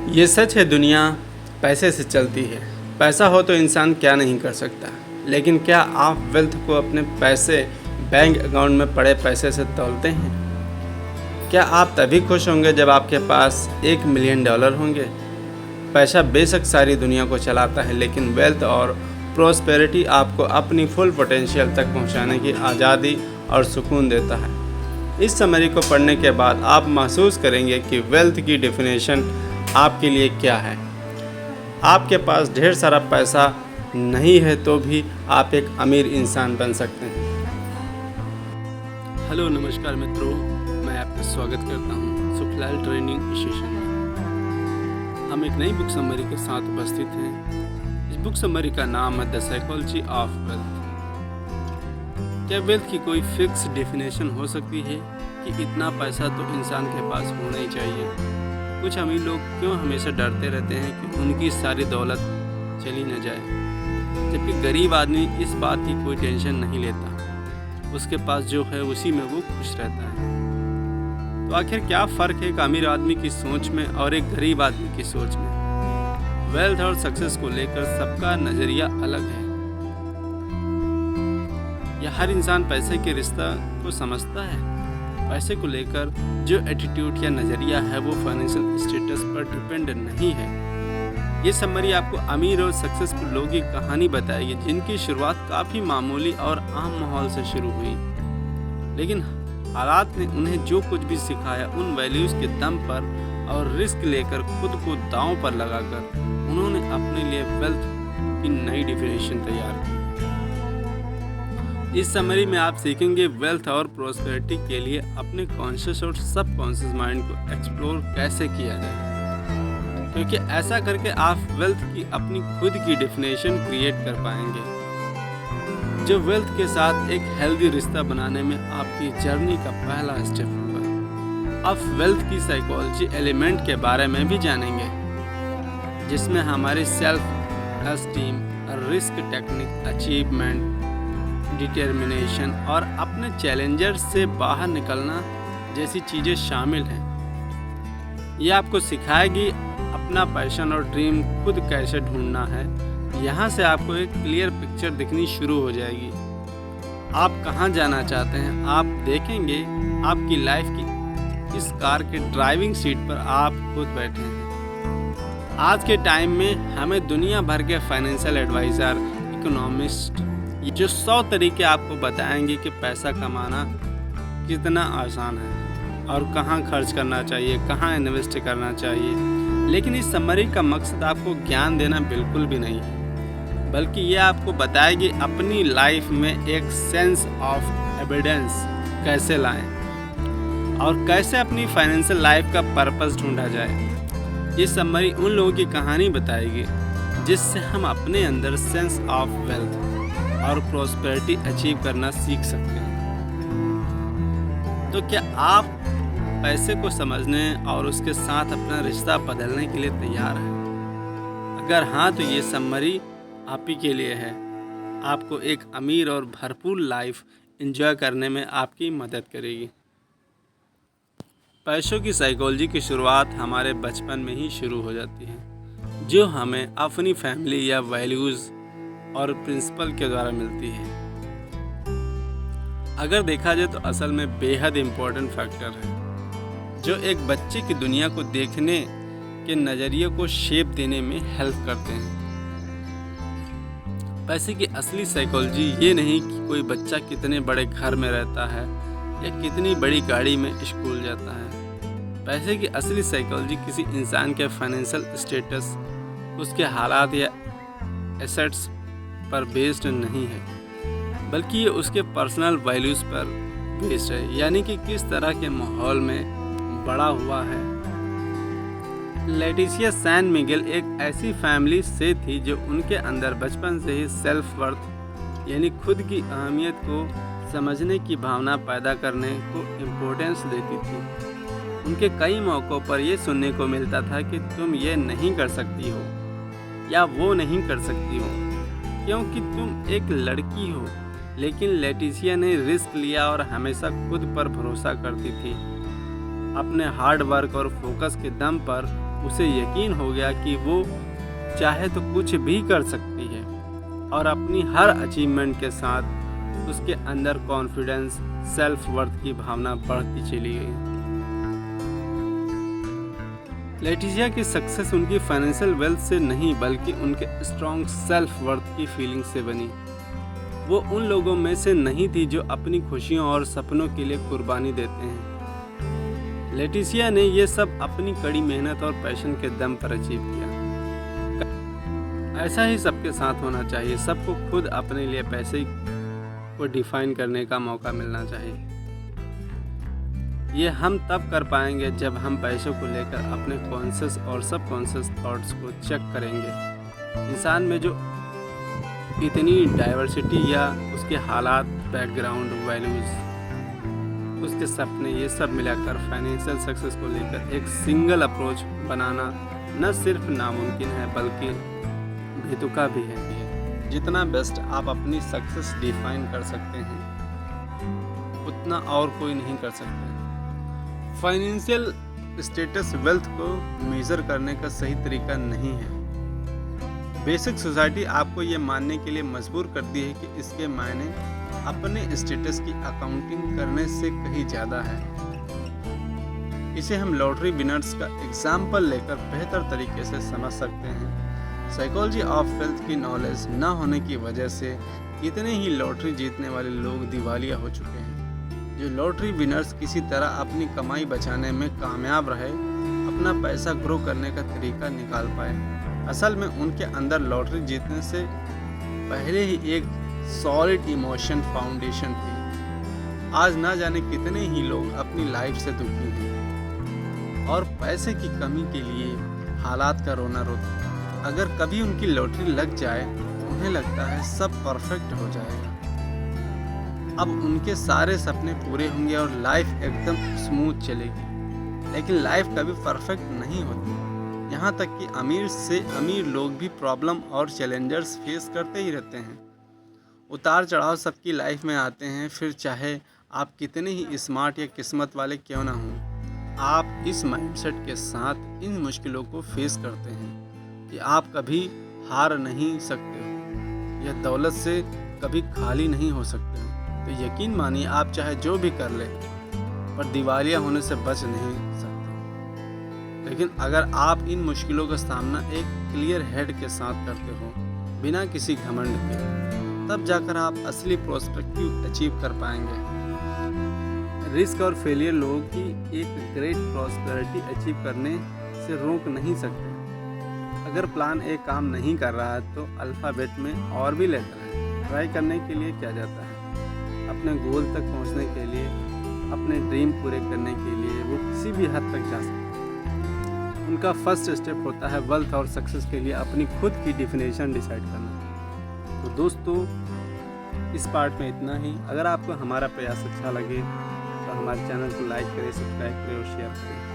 ये सच है, दुनिया पैसे से चलती है। पैसा हो तो इंसान क्या नहीं कर सकता। लेकिन क्या आप वेल्थ को अपने पैसे बैंक अकाउंट में पड़े पैसे से तौलते हैं? क्या आप तभी खुश होंगे जब आपके पास $1 मिलियन होंगे? पैसा बेशक सारी दुनिया को चलाता है, लेकिन वेल्थ और प्रोस्पेरिटी आपको अपनी फुल पोटेंशियल तक पहुंचाने की आज़ादी और सुकून देता है। इस समरी को पढ़ने के बाद आप महसूस करेंगे कि वेल्थ की डेफिनेशन आपके लिए क्या है। आपके पास ढेर सारा पैसा नहीं है तो भी आप एक अमीर इंसान बन सकते हैं। हेलो नमस्कार मित्रों, मैं आपका स्वागत करता हूं सुखलाल ट्रेनिंग सेशन में। हम एक नई बुक समरी के साथ उपस्थित हैं। इस बुक समरी का नाम है द साइकोलॉजी ऑफ वेल्थ। क्या वेल्थ की कोई फिक्स डेफिनेशन हो सकती है कि इतना पैसा तो इंसान के पास होना ही चाहिए? कुछ अमीर लोग क्यों हमेशा डरते रहते हैं कि उनकी सारी दौलत चली न जाए, जबकि गरीब आदमी इस बात की कोई टेंशन नहीं लेता। उसके पास जो है उसी में वो खुश रहता है। तो आखिर क्या फ़र्क है एक अमीर आदमी की सोच में और एक गरीब आदमी की सोच में? वेल्थ और सक्सेस को लेकर सबका नज़रिया अलग है। या हर इंसान पैसे के रिश्ता को समझता है? पैसे को लेकर जो एटीट्यूड या नज़रिया है वो फाइनेंशियल स्टेटस पर डिपेंड नहीं है। ये समरी आपको अमीर और सक्सेसफुल लोगों की कहानी बताएगी जिनकी शुरुआत काफ़ी मामूली और आम माहौल से शुरू हुई, लेकिन हालात ने उन्हें जो कुछ भी सिखाया उन वैल्यूज़ के दम पर और रिस्क लेकर खुद को दांव पर लगाकर उन्होंने अपने लिए वेल्थ की नई डेफिनेशन तैयार की। इस समरी में आप सीखेंगे वेल्थ और प्रोस्पेरिटी के लिए अपने कॉन्शियस और सबकॉन्शियस माइंड को एक्सप्लोर कैसे किया जाए, क्योंकि ऐसा करके आप वेल्थ की अपनी खुद की डेफिनेशन क्रिएट कर पाएंगे, जो वेल्थ के साथ एक हेल्दी रिश्ता बनाने में आपकी जर्नी का पहला स्टेप होगा। आप वेल्थ की साइकोलॉजी एलिमेंट के बारे में भी जानेंगे, जिसमें हमारी self esteem, risk technique, achievement, determination और अपने चैलेंजर्स से बाहर निकलना जैसी चीज़ें शामिल हैं। ये आपको सिखाएगी अपना पैशन और ड्रीम खुद कैसे ढूंढना है। यहाँ से आपको एक क्लियर पिक्चर दिखनी शुरू हो जाएगी। आप कहाँ जाना चाहते हैं आप देखेंगे। आपकी लाइफ की इस कार के ड्राइविंग सीट पर आप खुद बैठे हैं। आज के टाइम में हमें दुनिया भर के फाइनेंशियल एडवाइज़र, इकोनॉमिस्ट जो 100 तरीके आपको बताएंगे कि पैसा कमाना कितना आसान है और कहाँ खर्च करना चाहिए, कहाँ इन्वेस्ट करना चाहिए। लेकिन इस समरी का मकसद आपको ज्ञान देना बिल्कुल भी नहीं है, बल्कि ये आपको बताएगी अपनी लाइफ में एक सेंस ऑफ एविडेंस कैसे लाएं और कैसे अपनी फाइनेंशियल लाइफ का पर्पस ढूंढा जाए। ये समरी उन लोगों की कहानी बताएगी जिससे हम अपने अंदर सेंस ऑफ वेल्थ और प्रोस्पेरिटी अचीव करना सीख सकते हैं। तो क्या आप पैसे को समझने और उसके साथ अपना रिश्ता बदलने के लिए तैयार हैं? अगर हाँ, तो ये समरी आप ही के लिए है। आपको एक अमीर और भरपूर लाइफ एंजॉय करने में आपकी मदद करेगी। पैसों की साइकोलॉजी की शुरुआत हमारे बचपन में ही शुरू हो जाती है, जो हमें अपनी फैमिली या वैल्यूज़ और प्रिंसिपल के द्वारा मिलती है। अगर देखा जाए तो असल में बेहद इम्पोर्टेंट फैक्टर है, जो एक बच्चे की दुनिया को देखने के नज़रिए को शेप देने में हेल्प करते हैं। पैसे की असली साइकोलॉजी ये नहीं कि कोई बच्चा कितने बड़े घर में रहता है या कितनी बड़ी गाड़ी में स्कूल जाता है। पैसे की असली साइकोलॉजी किसी इंसान के फाइनेंशियल स्टेटस, उसके हालात या एसेट्स पर बेस्ड नहीं है, बल्कि ये उसके पर्सनल वैल्यूज़ पर बेस्ड है, यानी कि किस तरह के माहौल में बड़ा हुआ है। लेटिसिया सैन मिगेल एक ऐसी फैमिली से थी जो उनके अंदर बचपन से ही सेल्फ वर्थ यानी खुद की अहमियत को समझने की भावना पैदा करने को इम्पोर्टेंस देती थी। उनके कई मौक़ों पर यह सुनने को मिलता था कि तुम ये नहीं कर सकती हो या वो नहीं कर सकती हो क्योंकि तुम एक लड़की हो। लेकिन लेटिसिया ने रिस्क लिया और हमेशा खुद पर भरोसा करती थी। अपने हार्ड वर्क और फोकस के दम पर उसे यकीन हो गया कि वो चाहे तो कुछ भी कर सकती है और अपनी हर अचीवमेंट के साथ उसके अंदर कॉन्फिडेंस, सेल्फ वर्थ की भावना बढ़ती चली गई। लेटिशिया की सक्सेस उनकी फाइनेंशियल वेल्थ से नहीं बल्कि उनके स्ट्रॉन्ग सेल्फ वर्थ की फीलिंग से बनी। वो उन लोगों में से नहीं थी जो अपनी खुशियों और सपनों के लिए कुर्बानी देते हैं। लेटिशिया ने ये सब अपनी कड़ी मेहनत और पैशन के दम पर अचीव किया। ऐसा ही सबके साथ होना चाहिए। सबको खुद अपने लिए पैसे को डिफाइन करने का मौका मिलना चाहिए। ये हम तब कर पाएंगे जब हम पैसों को लेकर अपने कॉन्शियस और सबकॉन्शियस थॉट्स को चेक करेंगे। इंसान में जो इतनी डाइवर्सिटी या उसके हालात, बैकग्राउंड, वैल्यूज, उसके सपने, ये सब मिलाकर फाइनेंशियल सक्सेस को लेकर एक सिंगल अप्रोच बनाना न सिर्फ नामुमकिन है बल्कि बेतुका भी है। जितना बेस्ट आप अपनी सक्सेस डिफाइन कर सकते हैं उतना और कोई नहीं कर सकता। फाइनेंशियल स्टेटस वेल्थ को मेजर करने का सही तरीका नहीं है। बेसिक सोसाइटी आपको ये मानने के लिए मजबूर करती है कि इसके मायने अपने स्टेटस की अकाउंटिंग करने से कहीं ज़्यादा है। इसे हम लॉटरी विनर्स का एग्जाम्पल लेकर बेहतर तरीके से समझ सकते हैं। साइकोलॉजी ऑफ वेल्थ की नॉलेज न होने की वजह से कितने ही लॉटरी जीतने वाले लोग दिवालिया हो चुके हैं। जो लॉटरी विनर्स किसी तरह अपनी कमाई बचाने में कामयाब रहे, अपना पैसा ग्रो करने का तरीका निकाल पाए। असल में उनके अंदर लॉटरी जीतने से पहले ही एक सॉलिड इमोशन फाउंडेशन थी। आज ना जाने कितने ही लोग अपनी लाइफ से दुखी हैं और पैसे की कमी के लिए हालात का रोना रोते हैं। अगर कभी उनकी लॉटरी लग जाए तो उन्हें लगता है सब परफेक्ट हो जाएगा। अब उनके सारे सपने पूरे होंगे और लाइफ एकदम स्मूथ चलेगी। लेकिन लाइफ कभी परफेक्ट नहीं होती। यहाँ तक कि अमीर से अमीर लोग भी प्रॉब्लम और चैलेंजर्स फेस करते ही रहते हैं। उतार चढ़ाव सबकी लाइफ में आते हैं, फिर चाहे आप कितने ही स्मार्ट या किस्मत वाले क्यों ना हों। आप इस माइंडसेट के साथ इन मुश्किलों को फेस करते हैं कि आप कभी हार नहीं सकते हो या दौलत से कभी खाली नहीं हो सकते हो। तो यकीन मानिए आप चाहे जो भी कर ले पर दिवालिया होने से बच नहीं सकते। लेकिन अगर आप इन मुश्किलों का सामना एक क्लियर हेड के साथ करते हो बिना किसी घमंड के, तब जाकर आप असली प्रोस्पेक्टिव अचीव कर पाएंगे। रिस्क और फेलियर लोगों की एक ग्रेट प्रॉस्पेरिटी अचीव करने से रोक नहीं सकते। अगर प्लान ए काम नहीं कर रहा है तो अल्फ़ाबेट में और भी लेटर है। ट्राई करने के लिए क्या जाता है। अपने गोल तक पहुंचने के लिए, अपने ड्रीम पूरे करने के लिए वो किसी भी हद तक जा सकते हैं। उनका फर्स्ट स्टेप होता है वेल्थ और सक्सेस के लिए अपनी खुद की डिफिनेशन डिसाइड करना। तो दोस्तों, इस पार्ट में इतना ही। अगर आपको हमारा प्रयास अच्छा लगे तो हमारे चैनल को लाइक करें, सब्सक्राइब करें और शेयर करें।